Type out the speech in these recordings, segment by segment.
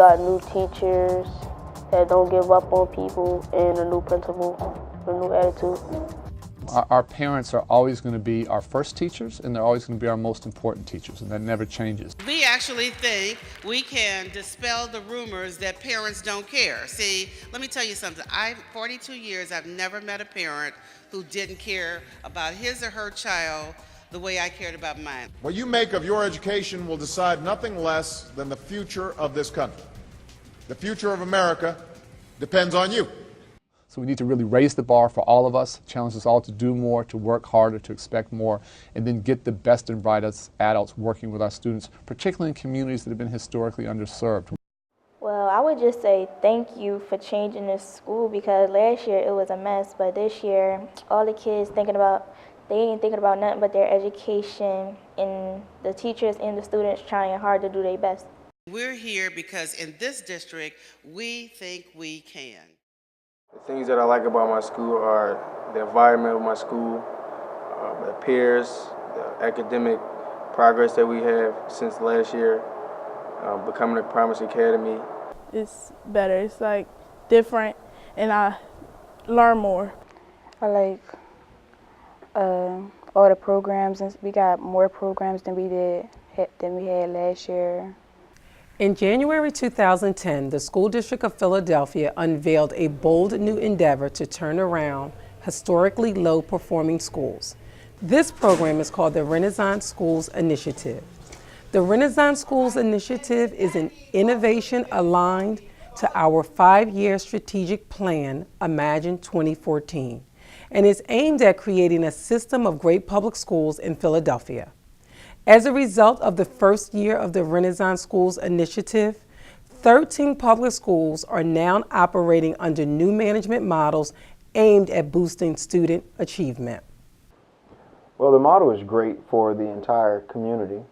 got new teachers that don't give up on people, and a new principal, a new attitude. Our parents are always going to be our first teachers, and they're always going to be our most important teachers, and that never changes. We actually think we can dispel the rumors that parents don't care. See, let me tell you something. 42 years, I've never met a parent who didn't care about his or her child the way I cared about mine. What you make of your education will decide nothing less than the future of this country. The future of America depends on you. So we need to really raise the bar for all of us, challenge us all to do more, to work harder, to expect more, and then get the best and brightest adults working with our students, particularly in communities that have been historically underserved. Well, I would just say thank you for changing this school, because last year it was a mess, but this year all the kids they ain't thinking about nothing but their education, and the teachers and the students trying hard to do their best. We're here because in this district, we think we can. The things that I like about my school are the environment of my school, the peers, the academic progress that we have since last year, becoming a Promise Academy. It's better, it's like different, and I learn more. I like all the programs, and we got more programs than we had last year. In January 2010, the School District of Philadelphia unveiled a bold new endeavor to turn around historically low-performing schools. This program is called the Renaissance Schools Initiative. The Renaissance Schools Initiative is an innovation aligned to our 5-year strategic plan, Imagine 2014, and is aimed at creating a system of great public schools in Philadelphia. As a result of the first year of the Renaissance Schools Initiative, 13 public schools are now operating under new management models aimed at boosting student achievement. Well, the model is great for the entire community.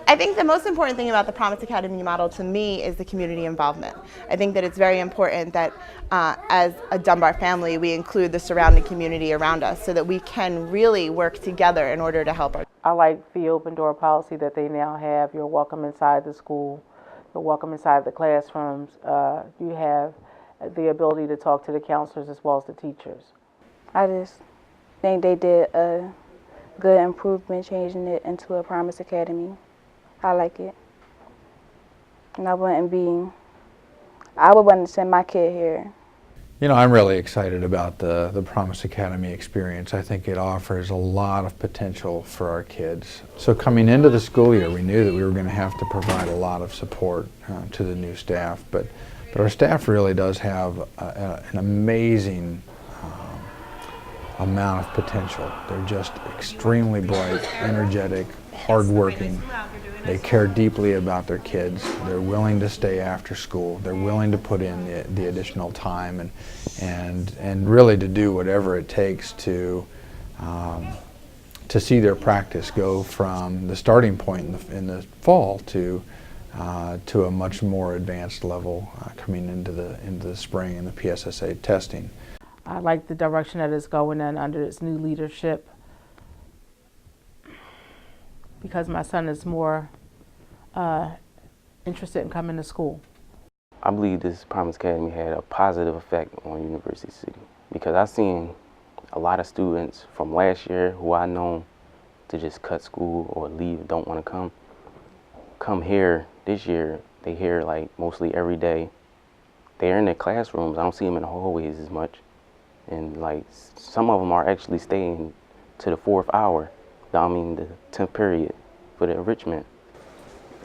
I think the most important thing about the Promise Academy model to me is the community involvement. I think that it's very important that as a Dunbar family, we include the surrounding community around us so that we can really work together in order to help our. I like the open door policy that they now have. You're welcome inside the school. You're welcome inside the classrooms. You have the ability to talk to the counselors as well as the teachers. I just think they did a good improvement changing it into a Promise Academy. I like it. And I would want to send my kid here. You know, I'm really excited about the Promise Academy experience. I think it offers a lot of potential for our kids. So coming into the school year, we knew that we were going to have to provide a lot of support to the new staff, but our staff really does have an amazing amount of potential. They're just extremely bright, energetic, hardworking. They care deeply about their kids. They're willing to stay after school. They're willing to put in the additional time and really to do whatever it takes to see their practice go from the starting point in the fall to a much more advanced level coming into the spring and the PSSA testing. I like the direction that it's going in under its new leadership, because my son is more interested in coming to school. I believe this Promise Academy had a positive effect on University City, because I've seen a lot of students from last year who I know to just cut school or leave, don't want to come here this year. They here like mostly every day. They're in their classrooms. I don't see them in the hallways as much. And like some of them are actually staying to the 4th hour, the 10th period for the enrichment.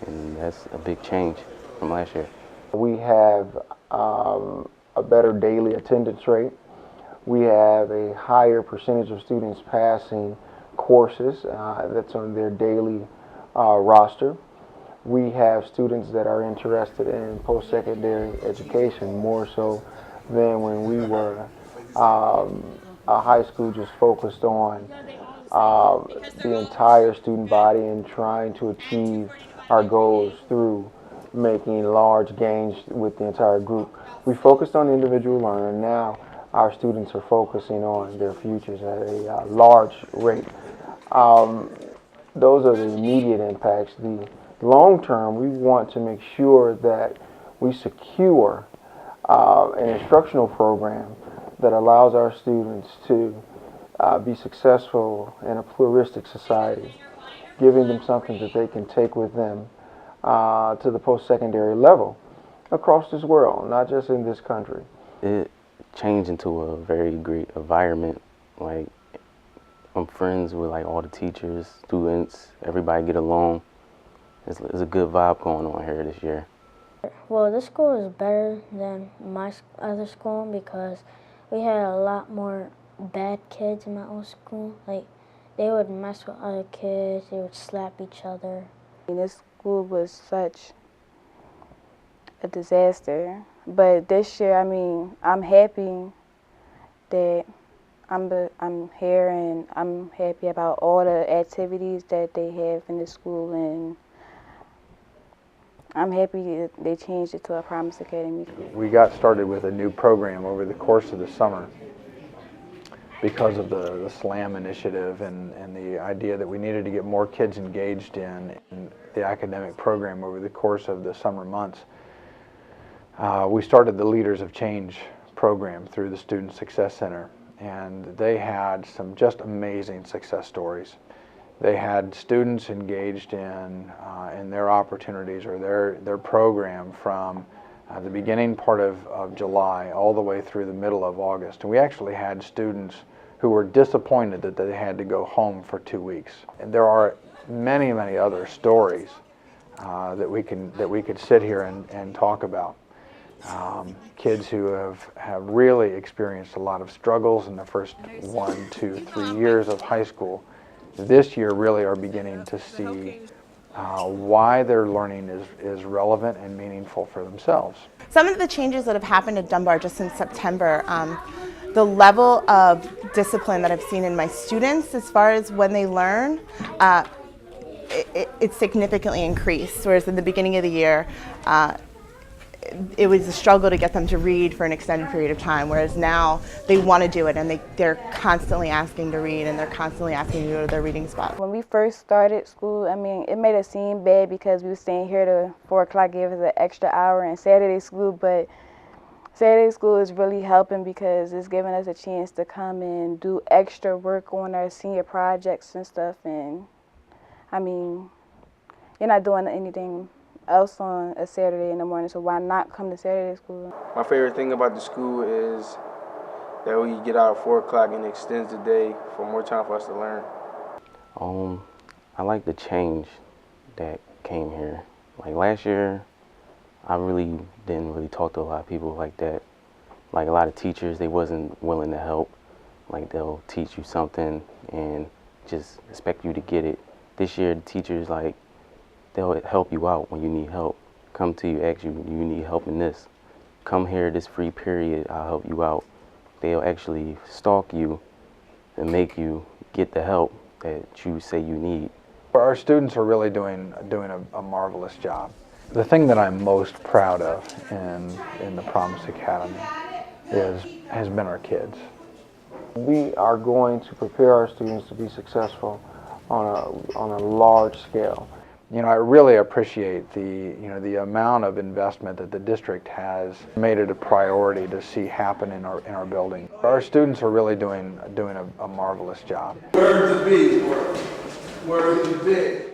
And that's a big change from last year. We have a better daily attendance rate. We have a higher percentage of students passing courses that's on their daily roster. We have students that are interested in post-secondary education more so than when we were a high school just focused on the entire student body and trying to achieve our goals through making large gains with the entire group. We focused on the individual learner. Now our students are focusing on their futures at a large rate. Those are the immediate impacts. The long term, we want to make sure that we secure an instructional program that allows our students to be successful in a pluralistic society, giving them something that they can take with them to the post-secondary level across this world, not just in this country. It changed into a very great environment. Like, I'm friends with like all the teachers, students, everybody get along. It's a good vibe going on here this year. Well, this school is better than my other school because we had a lot more bad kids in my old school. Like, they would mess with other kids, they would slap each other. This school was such a disaster, but this year, I mean, I'm happy that I'm here, and I'm happy about all the activities that they have in the school, and I'm happy that they changed it to a Promise Academy. We got started with a new program over the course of the summer because of the SLAM initiative and the idea that we needed to get more kids engaged in the academic program over the course of the summer months. We started the Leaders of Change program through the Student Success Center, and they had some just amazing success stories. They had students engaged in their opportunities or their program from the beginning part of July all the way through the middle of August. And we actually had students who were disappointed that they had to go home for 2 weeks. And there are many, many other stories that we could sit here and talk about. Kids who have really experienced a lot of struggles in the first 1, 2, 3 years of high school. This year really are beginning to see why their learning is relevant and meaningful for themselves. Some of the changes that have happened at Dunbar just since September, the level of discipline that I've seen in my students as far as when they learn, it's significantly increased, whereas in the beginning of the year, it was a struggle to get them to read for an extended period of time, whereas now they want to do it, and they're constantly asking to read, and they're constantly asking to go to their reading spot. When we first started school, I mean, it made us seem bad because we were staying here till 4 o'clock, gave us an extra hour in Saturday school, but Saturday school is really helping because it's giving us a chance to come and do extra work on our senior projects and stuff, and I mean, you're not doing anything else on a Saturday in the morning, so why not come to Saturday school? My favorite thing about the school is that we get out at 4 o'clock and it extends the day for more time for us to learn. I like the change that came here. Like last year, I really didn't talk to a lot of people like that. Like a lot of teachers, they wasn't willing to help. Like they'll teach you something and just expect you to get it. This year, the teachers, like, they'll help you out when you need help. Come to you, ask you, do you need help in this? Come here this free period, I'll help you out. They'll actually stalk you and make you get the help that you say you need. Our students are really doing a marvelous job. The thing that I'm most proud of in the Promise Academy has been our kids. We are going to prepare our students to be successful on a large scale. You know, I really appreciate the amount of investment that the district has made it a priority to see happen in our building. Our students are really doing a marvelous job. Word to be, word to be.